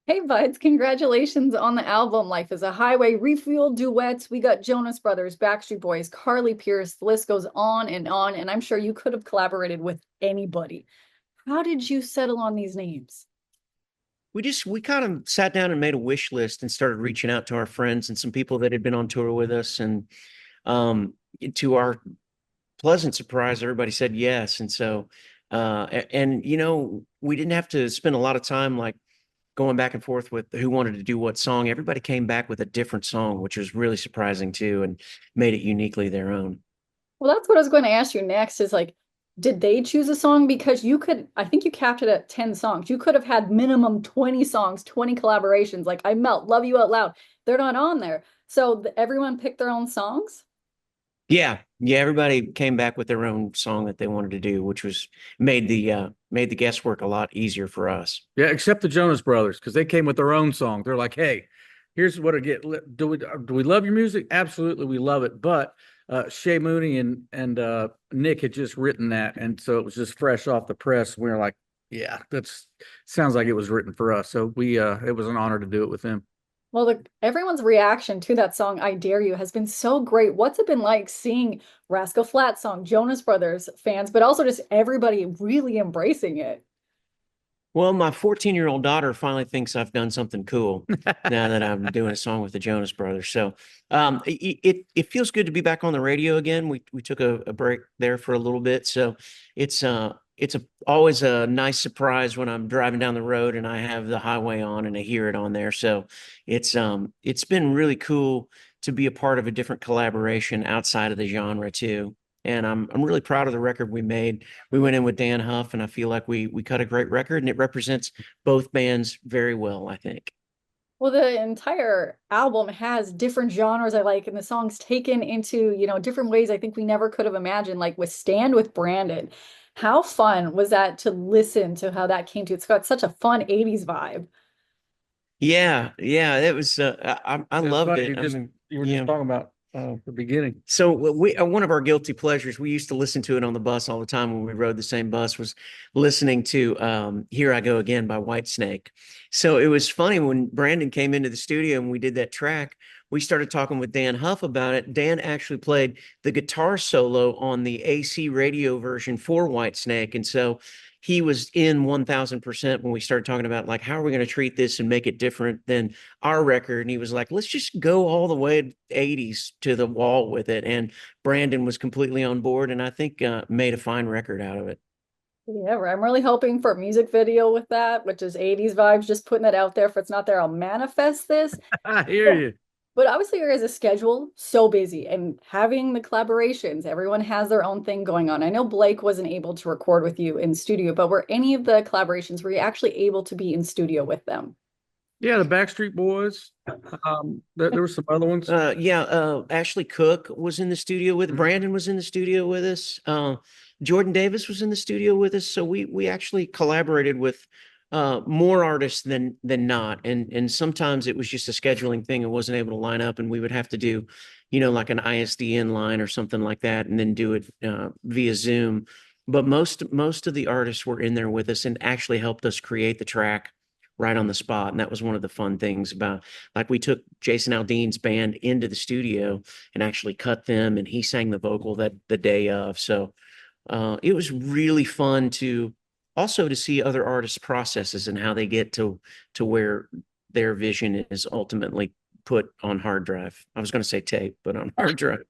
Hey buds, congratulations on the album Life is a Highway, Refuel, duets. We got Jonas Brothers, Backstreet Boys, Carly Pierce. The list goes on, and I'm sure you could have collaborated with anybody. How did you settle on these names? We kind of sat down and made a wish list and started reaching out to our friends and some people that had been on tour with us. And um, to our pleasant surprise, everybody said yes. And so, we didn't have to spend a lot of time like going back and forth with who wanted to do what song. Everybody came back with a different song, which was really surprising too, and made it uniquely their own. Well, that's what I was going to ask you next is like, did they choose a song? Because you could, I think you capped it at 10 songs. You could have had minimum 20 songs, 20 collaborations. Like I Melt, Love You Out Loud. They're not on there. So everyone picked their own songs? Yeah, yeah. Everybody came back with their own song that they wanted to do, which was made the guesswork a lot easier for us. Yeah, except the Jonas Brothers, because they came with their own song. They're like, "Hey, here's what I get. Do we love your music? Absolutely, we love it." But Shay Mooney and Nick had just written that, and so it was just fresh off the press. We were like, "Yeah, that's sounds like it was written for us." So we it was an honor to do it with them. Well, everyone's reaction to that song, I Dare You, has been so great. What's it been like seeing Rascal Flatts song, Jonas Brothers fans, but also just everybody really embracing it? Well, my 14-year-old daughter finally thinks I've done something cool now that I'm doing a song with the Jonas Brothers. So it feels good to be back on the radio again. We took a break there for a little bit. So it's always a nice surprise when I'm driving down the road and I have the highway on and I hear it on there. So it's been really cool to be a part of a different collaboration outside of the genre too. And I'm really proud of the record we made. We went in with Dan Huff, and I feel like we cut a great record, and it represents both bands very well, I think. Well, the entire album has different genres I like, and the songs taken into, different ways I think we never could have imagined, like with Stand with Brandon. How fun was that to listen to how that came to? It's got such a fun 80s vibe. Yeah, yeah, it was. I It's loved funny it. I mean, you were just yeah. talking about the beginning. So we one of our guilty pleasures, we used to listen to it on the bus all the time when we rode the same bus, was listening to Here I Go Again by Whitesnake. So it was funny when Brandon came into the studio and we did that track, we started talking with Dan Huff about it. Dan actually played the guitar solo on the AC radio version for Whitesnake. And so he was in 1000% when we started talking about like how are we going to treat this and make it different than our record. And he was like, let's just go all the way 80s to the wall with it. And Brandon was completely on board, and I think made a fine record out of it. Yeah, I'm really hoping for a music video with that, which is 80s vibes, just putting it out there. If it's not there, I'll manifest this. I hear you. But obviously, your guys' schedule so busy, and having the collaborations, everyone has their own thing going on. I know Blake wasn't able to record with you in studio, but were any of the collaborations were you actually able to be in studio with them? Yeah, the Backstreet Boys. There were some other ones. Ashley Cook was in the studio with Brandon was in the studio with us. Jordan Davis was in the studio with us. So we actually collaborated with more artists than not. And sometimes it was just a scheduling thing and wasn't able to line up, and we would have to do, like an ISDN line or something like that, and then do it via Zoom. But most of the artists were in there with us and actually helped us create the track right on the spot. And that was one of the fun things about, like, we took Jason Aldean's band into the studio and actually cut them, and he sang the vocal that the day of. So it was really fun to also to see other artists' processes and how they get to where their vision is ultimately put on hard drive. I was going to say tape, but on hard drive.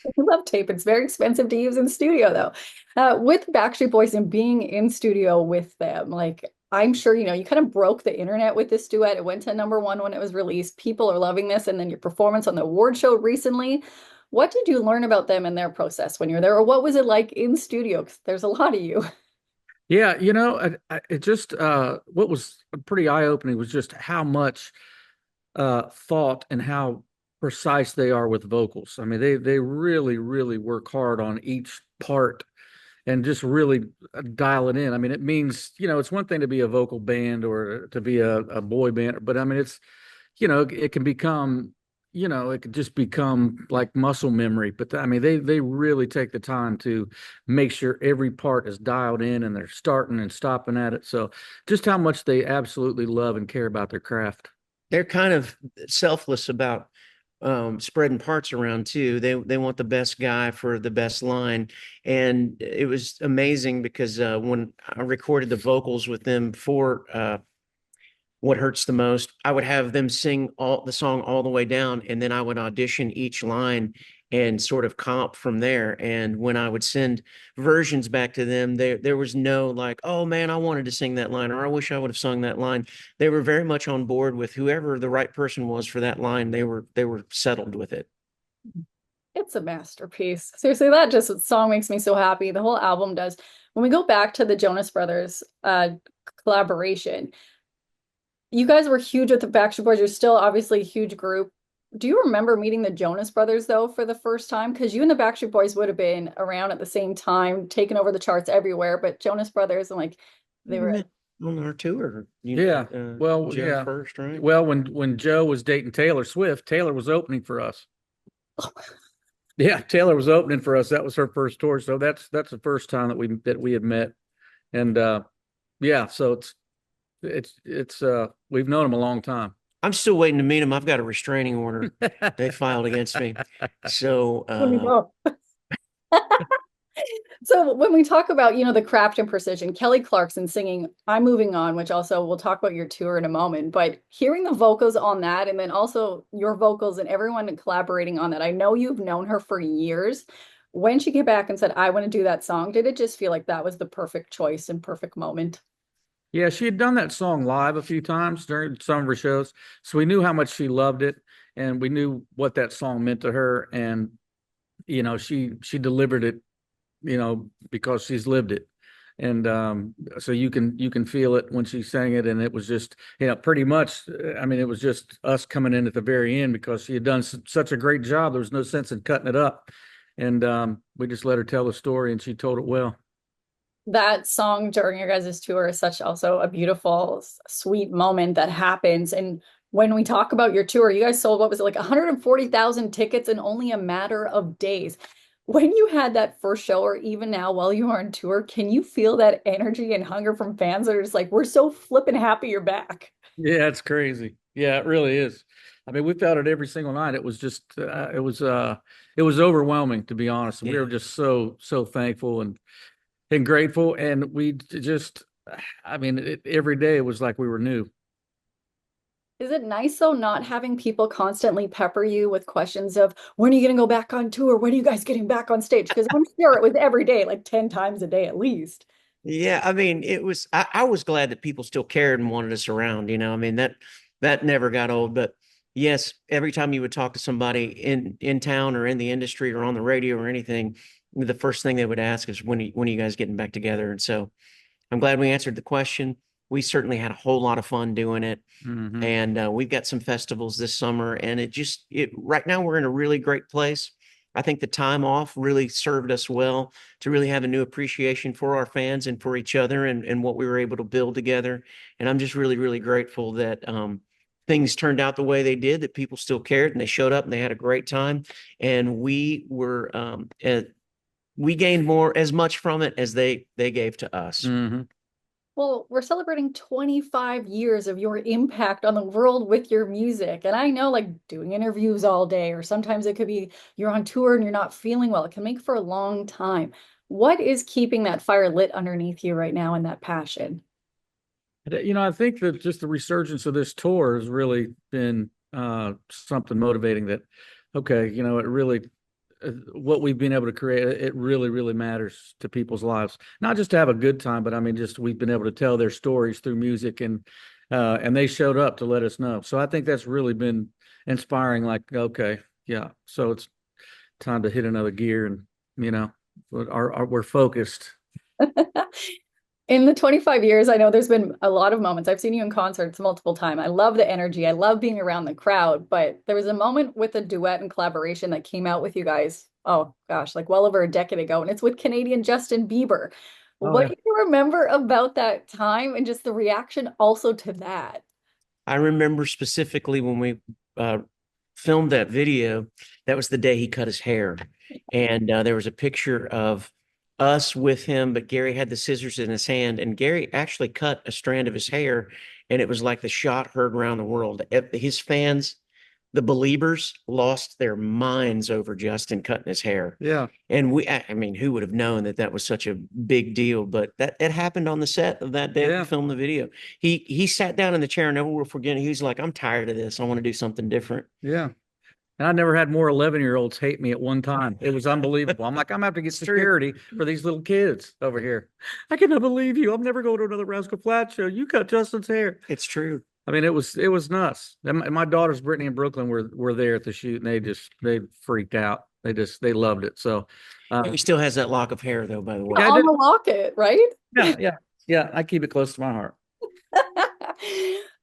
I love tape. It's very expensive to use in studio, though. With Backstreet Boys and being in studio with them, like I'm sure you kind of broke the internet with this duet. It went to number one when it was released. People are loving this, and then your performance on the award show recently. What did you learn about them and their process when you're there, or what was it like in studio? 'Cause there's a lot of you. Yeah, it just what was pretty eye-opening was just how much thought and how precise they are with vocals. I mean, they really, really work hard on each part and just really dial it in. I mean, it means, it's one thing to be a vocal band or to be a boy band, but I mean, it's, it can become, you know, it could just become like muscle memory. But I mean, they really take the time to make sure every part is dialed in and they're starting and stopping at it. So just how much they absolutely love and care about their craft. They're kind of selfless about spreading parts around too. They want the best guy for the best line, and it was amazing because when I recorded the vocals with them for what hurts the most, I would have them sing all the song all the way down, and then I would audition each line and sort of comp from there. And when I would send versions back to them, there was no like, oh man, I wanted to sing that line, or I wish I would have sung that line. They were very much on board with whoever the right person was for that line. They were settled with it. It's a masterpiece. Seriously, that just song makes me so happy. The whole album does. When we go back to the Jonas Brothers collaboration, you guys were huge with the Backstreet Boys. You're still obviously a huge group. Do you remember meeting the Jonas Brothers though for the first time? Because you and the Backstreet Boys would have been around at the same time, taking over the charts everywhere. But Jonas Brothers and like they We were. met on our tour. Yeah. Well, Joe yeah. first, right? Well, when Joe was dating Taylor Swift, Taylor was opening for us. Yeah, Taylor was opening for us. That was her first tour. So that's the first time that we had met. And yeah, so it's we've known him a long time. I'm still waiting to meet him. I've got a restraining order they filed against me. So So when we talk about, the craft and precision, Kelly Clarkson singing I'm Moving On, which also we'll talk about your tour in a moment, but hearing the vocals on that and then also your vocals and everyone collaborating on that. I know you've known her for years. When she came back and said, I want to do that song, did it just feel like that was the perfect choice and perfect moment? Yeah, she had done that song live a few times during some of her shows. So we knew how much she loved it and we knew what that song meant to her. And, she delivered it, because she's lived it. And so you can feel it when she sang it. And it was just, pretty much, I mean, it was just us coming in at the very end because she had done such a great job. There was no sense in cutting it up. And we just let her tell the story and she told it well. That song during your guys' tour is such also a beautiful, sweet moment that happens. And when we talk about your tour, you guys sold, what was it, like 140,000 tickets in only a matter of days. When you had that first show, or even now while you are on tour, can you feel that energy and hunger from fans that are just like, we're so flippin' happy you're back? Yeah, it's crazy. Yeah, it really is. I mean, we felt it every single night. It was just, it was overwhelming, to be honest. We were just so thankful and grateful. And we just, I mean, every day it was like we were new. Is it nice though, not having people constantly pepper you with questions of when are you going to go back on tour? When are you guys getting back on stage? Because I'm sure it was every day, like 10 times a day at least. yeah, I mean, I was glad that people still cared and wanted us around, I mean, that never got old. But yes, every time you would talk to somebody in town or in the industry or on the radio or anything, the first thing they would ask is when are you guys getting back together? And so I'm glad we answered the question. We certainly had a whole lot of fun doing it. Mm-hmm. And we've got some festivals this summer, and right now we're in a really great place. I think the time off really served us well to really have a new appreciation for our fans and for each other and what we were able to build together. And I'm just really, really grateful that things turned out the way they did, that people still cared and they showed up and they had a great time. And we gained as much from it as they gave to us. Mm-hmm. Well, we're celebrating 25 years of your impact on the world with your music. And I know, like, doing interviews all day, or sometimes it could be you're on tour and you're not feeling well. It can make for a long time. What is keeping that fire lit underneath you right now and that passion? I think that just the resurgence of this tour has really been something motivating that, okay, it really, what we've been able to create, it really, really matters to people's lives. Not just to have a good time, but I mean, just we've been able to tell their stories through music and they showed up to let us know. So I think that's really been inspiring. Like, okay, yeah, so it's time to hit another gear and, we're focused. In the 25 years, I know there's been a lot of moments. I've seen you in concerts multiple times. I love the energy. I love being around the crowd. But there was a moment with a duet and collaboration that came out with you guys. Oh gosh, like well over a decade ago. And it's with Canadian Justin Bieber. Oh, What yeah. do you remember about that time and just the reaction also to that? I remember specifically when we filmed that video, that was the day he cut his hair. And there was a picture of us with him, but Gary had the scissors in his hand, and Gary actually cut a strand of his hair, and it was like the shot heard around the world. His fans, the Beliebers, lost their minds over Justin cutting his hair. Yeah. And I mean, who would have known that that was such a big deal? But that it happened on the set of that day Yeah. we filmed the video. He sat down in the chair, and never will forget. He was like, "I'm tired of this. I want to do something different." Yeah. And I never had more 11-year-olds hate me at one time. It was unbelievable. I'm like, I'm gonna have to get security for these little kids over here. I cannot believe you. I'm never going to another Rascal Flatts show. You cut Justin's hair. It's true. I mean, it was nuts. And my daughters, Brittany and Brooklyn, were there at the shoot, and they freaked out. They loved it. So He still has that lock of hair, though. By the way, Yeah, I On did. the locket, right? yeah. I keep it close to my heart.